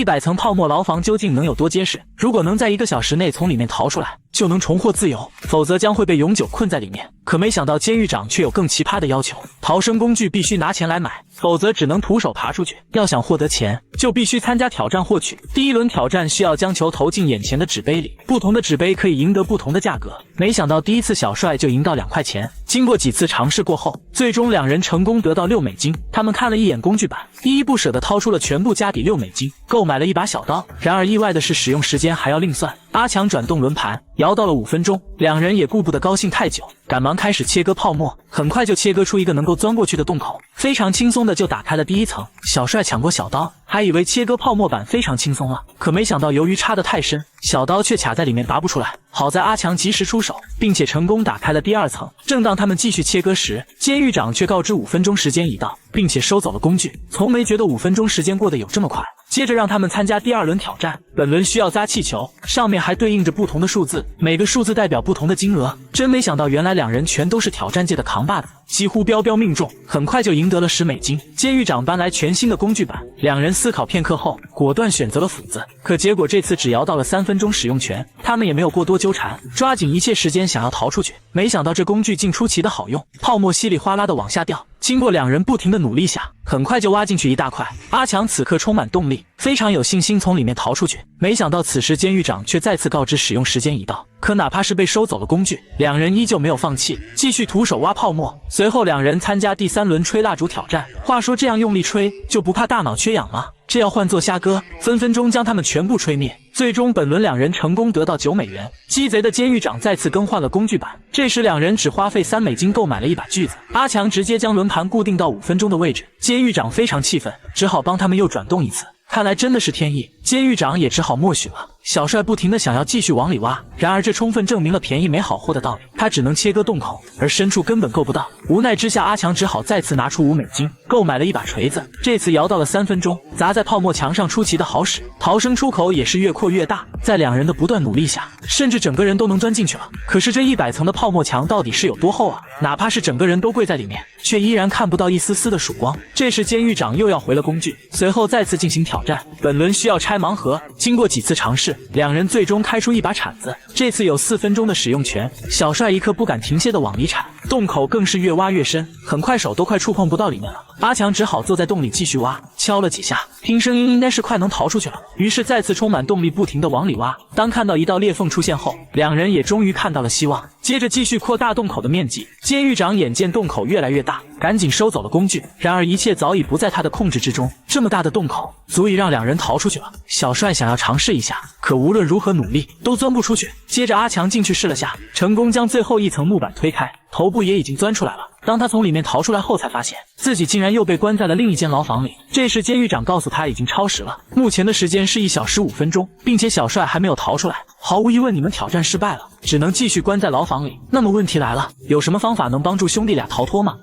100层泡沫牢房究竟能有多结实？如果能在1个小时内从里面逃出来，就能重获自由，否则将会被永久困在里面。可没想到监狱长却有更奇葩的要求，逃生工具必须拿钱来买，否则只能徒手爬出去。要想获得钱，就必须参加挑战获取。第1轮挑战需要将球投进眼前的纸杯里，不同的纸杯可以赢得不同的价格。没想到第一次小帅就赢到2块钱。经过几次尝试过后，最终2人成功得到6美金。他们看了一眼工具板，依依不舍地掏出了全部家底6美金，购买了一把小刀。然而意外的是，使用时间还要另算。阿强转动轮盘，摇到了5分钟，2人也顾不得高兴太久，赶忙开始切割泡沫，很快就切割出一个能够钻过去的洞口，非常轻松的就打开了第1层。小帅抢过小刀，还以为切割泡沫板非常轻松了，可没想到由于插得太深，小刀却卡在里面拔不出来。好在阿强及时出手，并且成功打开了第2层。正当他们继续切割时，监狱长却告知5分钟时间已到，并且收走了工具。从没觉得5分钟时间过得有这么快。接着让他们参加第2轮挑战，本轮需要砸气球，上面还对应着不同的数字，每个数字代表不同的金额。真没想到，原来2人全都是挑战界的扛把子，几乎标标命中，很快就赢得了10美金。监狱长搬来全新的工具板，2人思考片刻后，果断选择了斧子。可结果这次只摇到了3分钟使用权，他们也没有过多纠缠，抓紧一切时间想要逃出去。没想到这工具竟出奇的好用，泡沫稀里哗啦的往下掉。经过2人不停的努力下，很快就挖进去一大块。阿强此刻充满动力，非常有信心从里面逃出去。没想到此时监狱长却再次告知使用时间已到，可哪怕是被收走了工具，2人依旧没有放弃，继续徒手挖泡沫。随后2人参加第3轮吹蜡烛挑战。话说这样用力吹就不怕大脑缺氧吗？这要换作虾哥，分分钟将他们全部吹灭。最终本轮2人成功得到9美元。鸡贼的监狱长再次更换了工具板，这时2人只花费3美金购买了一把锯子。阿强直接将轮盘固定到5分钟的位置，监狱长非常气愤，只好帮他们又转动一次。看来真的是天意，监狱长也只好默许了。小帅不停地想要继续往里挖，然而这充分证明了便宜没好货的道理，他只能切割洞口，而深处根本够不到。无奈之下，阿强只好再次拿出5美金，购买了一把锤子。这次摇到了3分钟，砸在泡沫墙上出奇的好使，逃生出口也是越扩越大。在2人的不断努力下，甚至整个人都能钻进去了。可是这100层的泡沫墙到底是有多厚啊？哪怕是整个人都跪在里面，却依然看不到一丝丝的曙光。这时监狱长又要回了工具，随后再次进行挑战。本轮需要拆盲盒，经过几次尝试，2人最终开出一把铲子，这次有4分钟的使用权。小帅一刻不敢停歇的往里铲，洞口更是越挖越深，很快手都快触碰不到里面了。阿强只好坐在洞里继续挖，敲了几下，听声音应该是快能逃出去了，于是再次充满动力不停的往里挖。当看到一道裂缝出现后，2人也终于看到了希望，接着继续扩大洞口的面积。监狱长眼见洞口越来越大，赶紧收走了工具，然而一切早已不在他的控制之中，这么大的洞口足以让2人逃出去了。小帅想要尝试一下，可无论如何努力都钻不出去。接着阿强进去试了下，成功将最后一层木板推开，头部也已经钻出来了。当他从里面逃出来后，才发现自己竟然又被关在了另一间牢房里。这时监狱长告诉他已经超时了，目前的时间是1小时5分钟，并且小帅还没有逃出来。毫无疑问，你们挑战失败了，只能继续关在牢房里。那么问题来了，有什么方法能帮助兄弟俩逃脱吗？